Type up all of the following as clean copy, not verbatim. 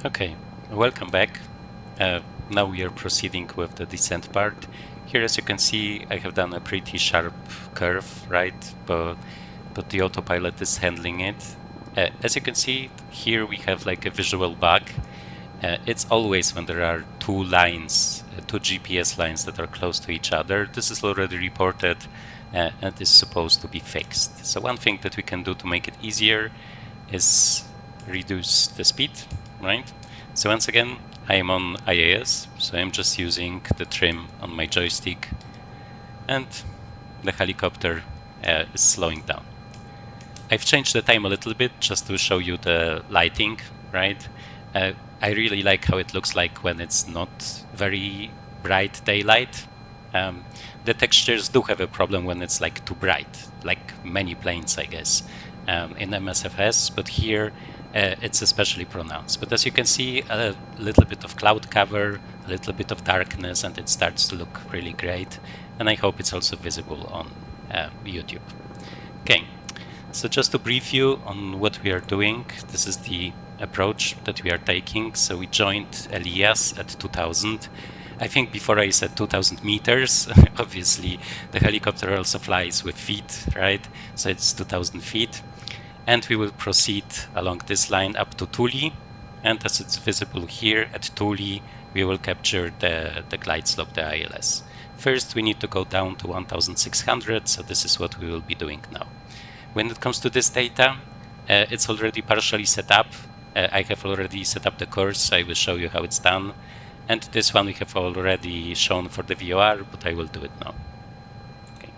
Okay, welcome back. Now we are proceeding with the descent part. Here, as you can see, I have done a pretty sharp curve, right? But the autopilot is handling it. As you can see, here we have like a visual bug. It's always when there are two lines, two GPS lines that are close to each other. This is already reported and is supposed to be fixed. So one thing that we can do to make it easier is reduce the speed, right? So once again, I am on IAS, so I'm just using the trim on my joystick, and the helicopter is slowing down. I've changed the time a little bit just to show you the lighting, right? I really like how it looks like when it's not very bright daylight. The textures do have a problem when it's like too bright, like many planes, I guess, in MSFS, but here it's especially pronounced. But as you can see, a little bit of cloud cover, a little bit of darkness, and it starts to look really great. And I hope it's also visible on YouTube. Okay, so just to brief you on what we are doing, this is the approach that we are taking. So we joined Elias at 2000. I think before I said 2000 meters, obviously the helicopter also flies with feet, right? So it's 2000 feet. And we will proceed along this line up to Tuli. And as it's visible here at Tuli, we will capture the glide slope, the ILS. First, we need to go down to 1600, so this is what we will be doing now. When it comes to this data, it's already partially set up. I have already set up the course. I will show you how it's done. And this one we have already shown for the VOR, but I will do it now. Okay.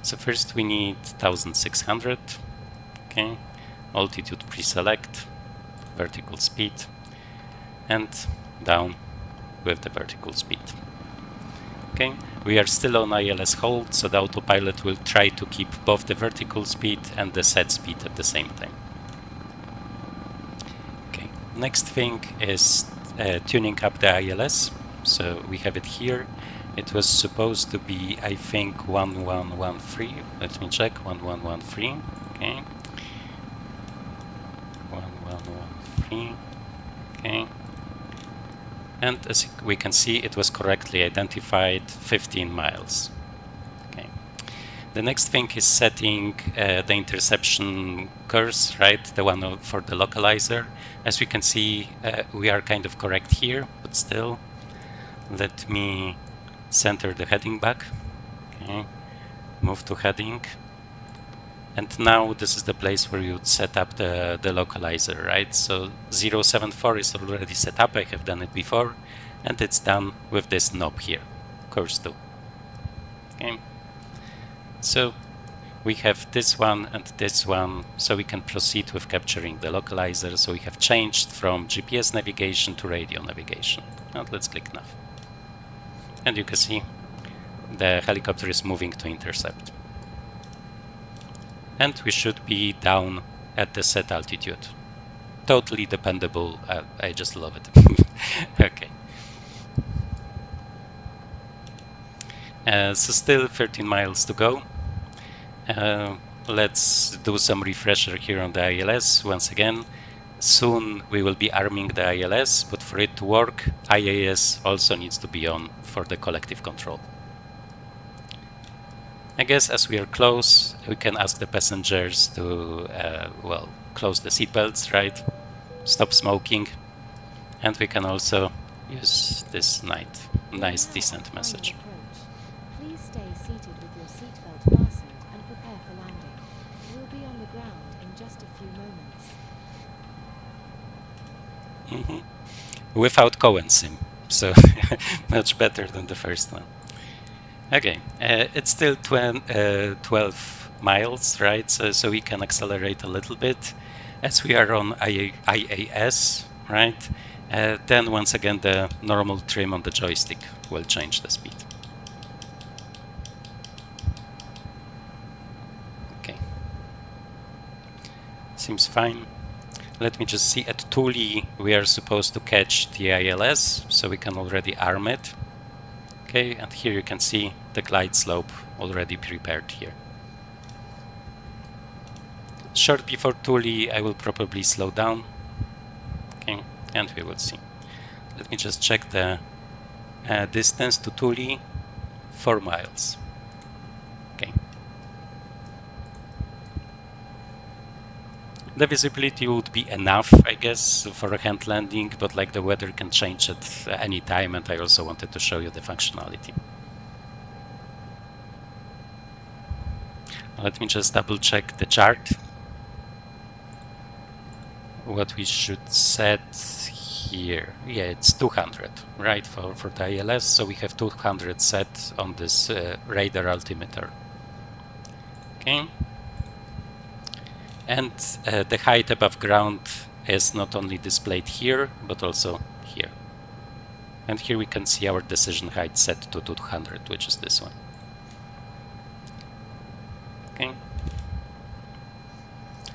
So first we need 1600. Okay. Altitude pre-select, vertical speed, and down with the vertical speed. Okay, we are still on ILS hold, so the autopilot will try to keep both the vertical speed and the set speed at the same time. Okay, next thing is tuning up the ILS. So we have it here. It was supposed to be, I think, 1113. Let me check, 1113. Okay. 1113. Okay. And as we can see, it was correctly identified 15 miles. Okay. The next thing is setting the interception course, right? The one for the localizer. As we can see, we are kind of correct here, but still, let me center the heading back. Okay. Move to heading. And now this is the place where you would set up the localizer, right? So 074 is already set up. I have done it before. And it's done with this knob here, course 2. Okay. So we have this one and this one, so we can proceed with capturing the localizer. So we have changed from GPS navigation to radio navigation. And let's click nav. And you can see the helicopter is moving to intercept. And we should be down at the set altitude. Totally dependable. I just love it. Okay. So still 13 miles to go. Let's do some refresher here on the ILS. Once again, soon we will be arming the ILS, but for it to work, IAS also needs to be on for the collective control. I guess as we are close, we can ask the passengers to, well, close the seatbelts, right? Stop smoking. And we can also use this nice descent message. Please stay seated with your seatbelt fastened and prepare for landing. We'll be on the ground in just a few moments. Without CowanSim, so much better than the first one. Okay, it's still 12 miles, right? So we can accelerate a little bit as we are on IAS, right? Then once again, the normal trim on the joystick will change the speed. Okay, seems fine. Let me just see, at Tuli, we are supposed to catch the ILS, so we can already arm it. Okay, and here you can see the glide slope already prepared here. Short before Tuli, I will probably slow down. Okay, and we will see. Let me just check the distance to Tuli, 4 miles. Okay. The visibility would be enough, I guess, for a hand landing, but like the weather can change at any time, and I also wanted to show you the functionality. Let me just double check the chart. What we should set here, yeah, it's 200, right, for the ILS, so we have 200 set on this radar altimeter. Okay. And the height above ground is not only displayed here, but also here. And here we can see our decision height set to 200, which is this one. Okay.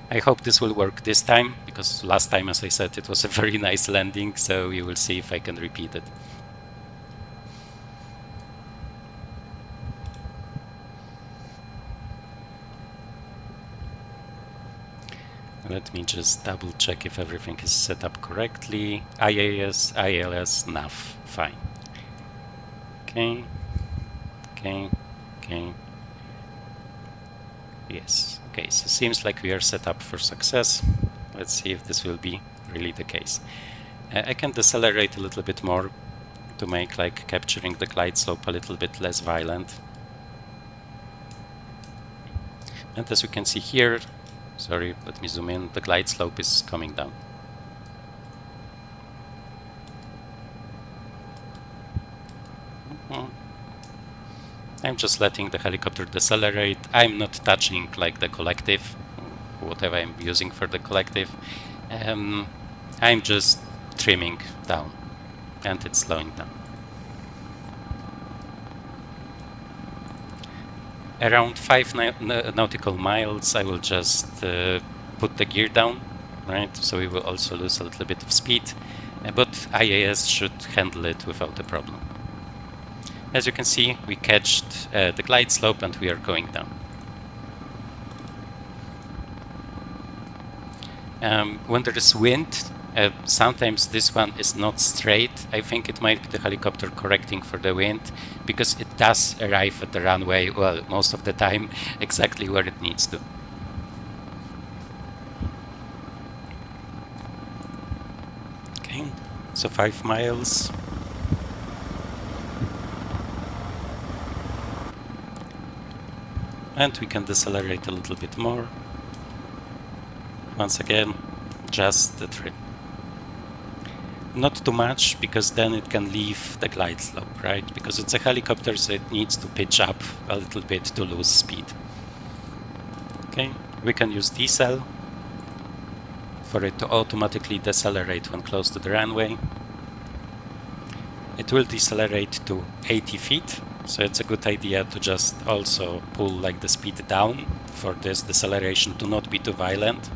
I hope this will work this time, because last time, as I said, it was a very nice landing, so we will see if I can repeat it. Let me just double check if everything is set up correctly. IAS, ILS, nav, fine. Okay, okay, okay. Yes, okay, so seems like we are set up for success. Let's see if this will be really the case. I can decelerate a little bit more to make like capturing the glide slope a little bit less violent. And as you can see here, sorry, let me zoom in, the glide slope is coming down. I'm just letting the helicopter decelerate. I'm not touching like the collective, whatever I'm using for the collective. I'm just trimming down, and it's slowing down. Around 5 nautical miles, I will just put the gear down, right? So we will also lose a little bit of speed, but IAS should handle it without a problem. As you can see, we catched the glide slope and we are going down. When there is wind, sometimes this one is not straight. I think it might be the helicopter correcting for the wind, because it does arrive at the runway, well, most of the time, exactly where it needs to. Okay, so 5 miles. And we can decelerate a little bit more. Once again, just the trim. Not too much, because then it can leave the glide slope, right? Because it's a helicopter, so it needs to pitch up a little bit to lose speed. Okay, we can use decel for it to automatically decelerate when close to the runway. It will decelerate to 80 feet, so it's a good idea to just also pull like the speed down for this deceleration to not be too violent.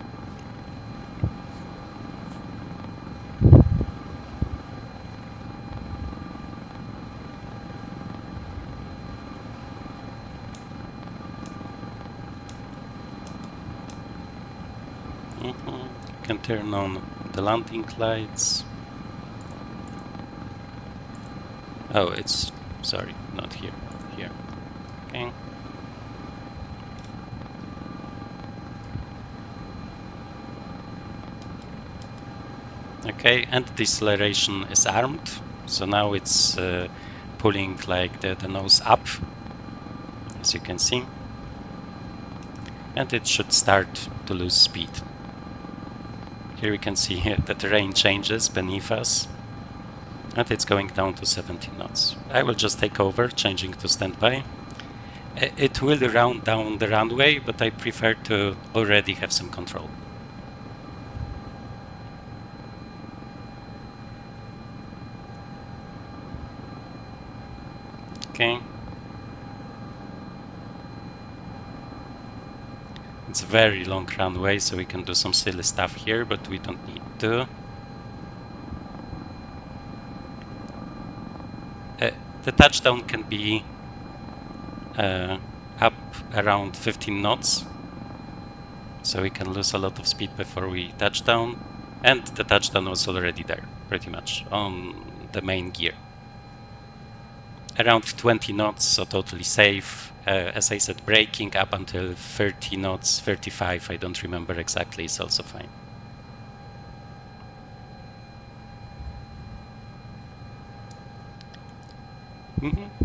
Can turn on the landing lights. Oh, it's, sorry, not here, here. Okay. Okay, and deceleration is armed, so now it's pulling like the nose up, as you can see, and it should start to lose speed. Here we can see that the terrain changes beneath us, and it's going down to 17 knots. I will just take over, changing to standby. It will round down the runway, but I prefer to already have some control. Okay. It's a very long runway, so we can do some silly stuff here, but we don't need to. The touchdown can be up around 15 knots, so we can lose a lot of speed before we touch down. And the touchdown was already there, pretty much, on the main gear. Around 20 knots, so totally safe. As I said, braking up until 30 knots, 35, I don't remember exactly, is also fine.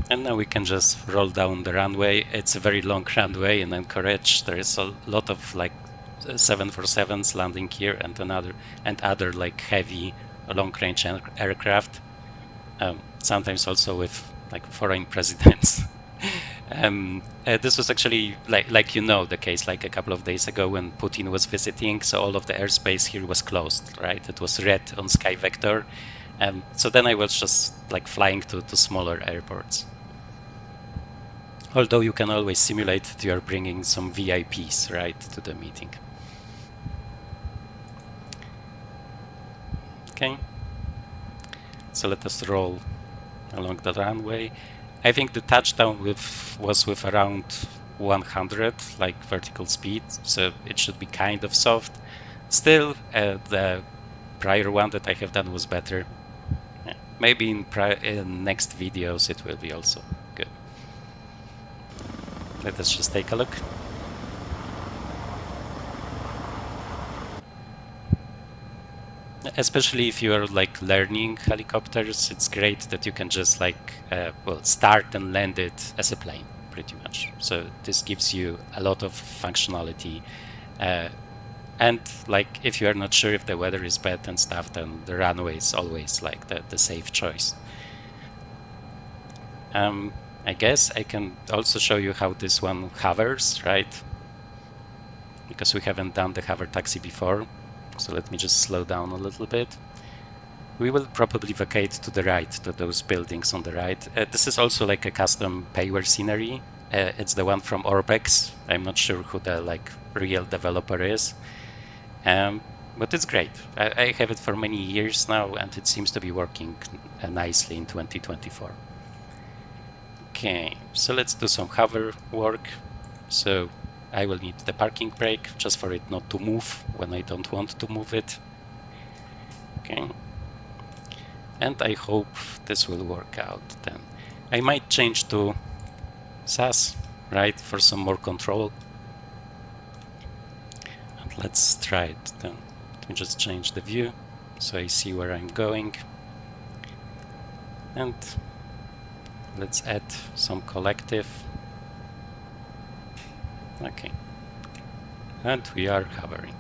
And now we can just roll down the runway. It's a very long runway in Anchorage. There is a lot of like 747s landing here and other like heavy long-range aircraft. Sometimes also with like foreign presidents. This was actually like the case like a couple of days ago when Putin was visiting. So all of the airspace here was closed, right? It was red on Sky Vector. So then I was just like flying to smaller airports. Although you can always simulate that you're bringing some VIPs, right, to the meeting. Okay. So let us roll along the runway. I think the touchdown was with around 100, like vertical speed, so it should be kind of soft. Still, the prior one that I have done was better. Yeah. Maybe in next videos it will be also good. Let us just take a look. Especially if you are like learning helicopters, it's great that you can just like start and land it as a plane, pretty much. So this gives you a lot of functionality. And like if you are not sure if the weather is bad and stuff, then the runway is always like the safe choice. I guess I can also show you how this one hovers, right? Because we haven't done the hover taxi before. So let me just slow down a little bit. We will probably vacate to the right, to those buildings on the right. This is also like a custom payware scenery. It's the one from Orbex. I'm not sure who the like real developer is. But it's great. I have it for many years now, and it seems to be working nicely in 2024. Okay, so let's do some hover work. So I will need the parking brake just for it not to move when I don't want to move it. Okay. And I hope this will work out then. I might change to SAS, right, for some more control. And let's try it then. Let me just change the view so I see where I'm going. And let's add some collective. Okay. And we are hovering.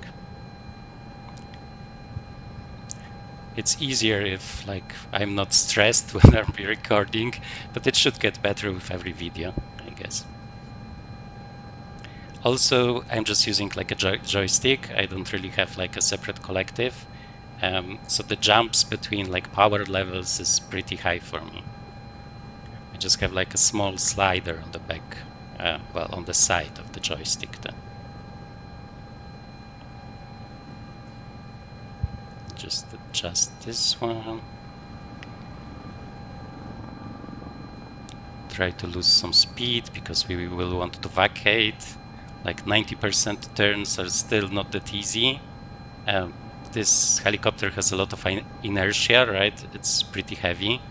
It's easier if like I'm not stressed when I'm recording, but it should get better with every video, I guess. Also, I'm just using like a joystick. I don't really have like a separate collective. So the jumps between like power levels is pretty high for me. I just have like a small slider on the back, on the side of the joystick then. Just adjust this one. Try to lose some speed because we will want to vacate. Like 90% turns are still not that easy. This helicopter has a lot of inertia, right? It's pretty heavy.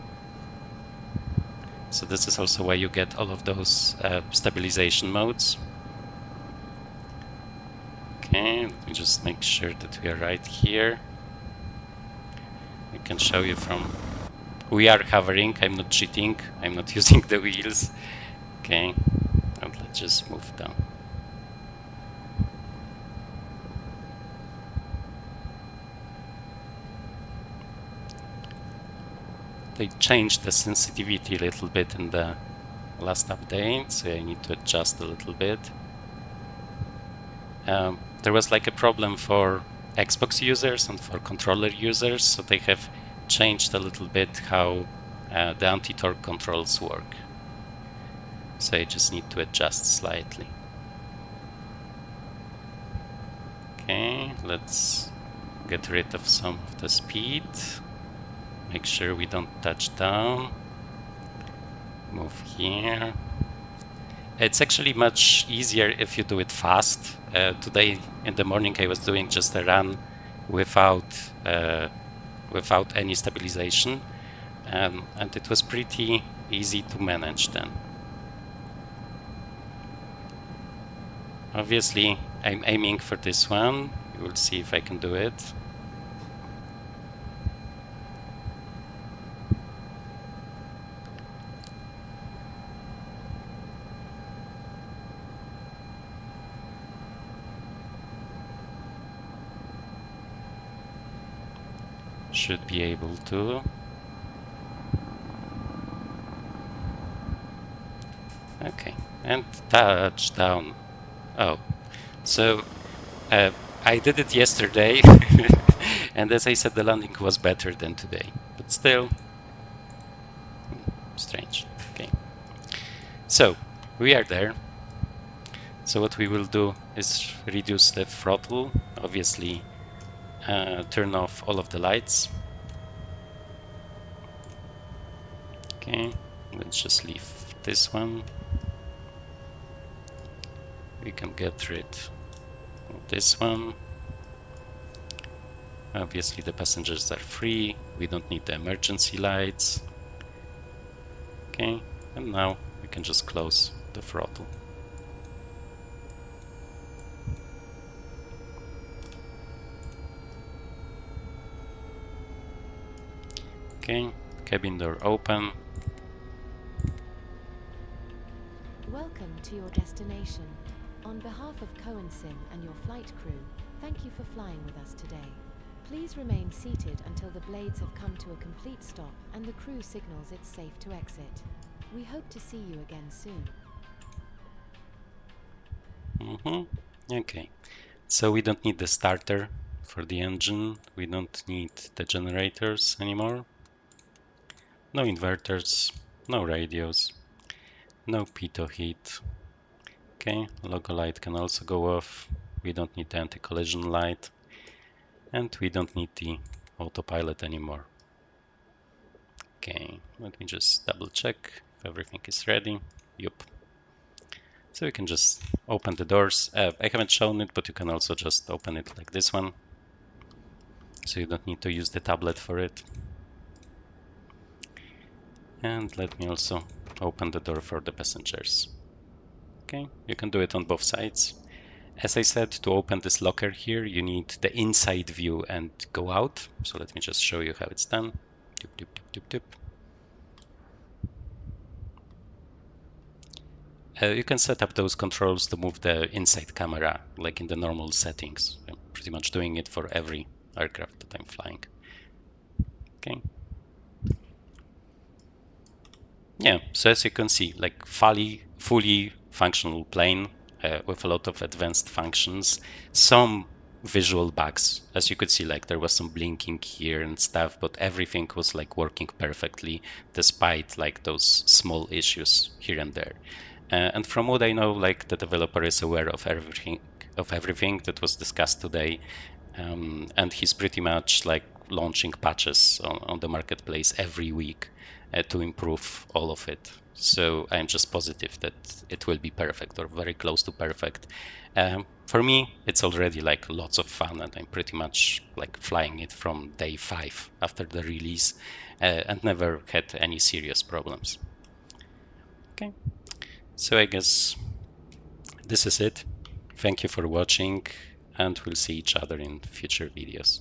So this is also why you get all of those stabilization modes. Okay, let me just make sure that we are right here. I can show you from... We are hovering, I'm not cheating, I'm not using the wheels. Okay, and let's just move down. They changed the sensitivity a little bit in the last update, so I need to adjust a little bit. There was like a problem for Xbox users and for controller users, so they have changed a little bit how the anti-torque controls work. So I just need to adjust slightly. Okay, let's get rid of some of the speed. Make sure we don't touch down. Move here. It's actually much easier if you do it fast. Today in the morning I was doing just a run without any stabilization, and it was pretty easy to manage then. Obviously, I'm aiming for this one. We will see if I can do it. Should be able to. Okay, and touchdown. Oh, so I did it yesterday, and as I said, the landing was better than today, but still strange. Okay, so we are there. So what we will do is reduce the throttle, obviously turn off all of the lights. Okay, let's just leave this one. We can get rid of this one. Obviously the passengers are free, we don't need the emergency lights. Okay, and now we can just close the throttle. Okay, cabin door open. Welcome to your destination. On behalf of CowanSim and your flight crew, thank you for flying with us today. Please remain seated until the blades have come to a complete stop and the crew signals it's safe to exit. We hope to see you again soon. Okay, so we don't need the starter for the engine, we don't need the generators anymore. No inverters, no radios, no pitot heat. Okay, logo light can also go off. We don't need the anti-collision light, and we don't need the autopilot anymore. Okay, let me just double check if everything is ready. Yup. So we can just open the doors. I haven't shown it, but you can also just open it like this one. So you don't need to use the tablet for it. And let me also open the door for the passengers. Okay, you can do it on both sides. As I said, to open this locker here, you need the inside view and go out. So let me just show you how it's done. Doop, doop, doop, doop, doop. You can set up those controls to move the inside camera, like in the normal settings. I'm pretty much doing it for every aircraft that I'm flying. Okay. Yeah, so as you can see, like fully functional plane with a lot of advanced functions, some visual bugs. As you could see, like there was some blinking here and stuff, but everything was like working perfectly despite like those small issues here and there. And from what I know, like the developer is aware of everything that was discussed today, and he's pretty much like launching patches on the marketplace every week to improve all of it. So I'm just positive that it will be perfect or very close to perfect. For me, it's already like lots of fun, and I'm pretty much like flying it from day 5 after the release, and never had any serious problems. Okay, so I guess this is it. Thank you for watching, and we'll see each other in future videos.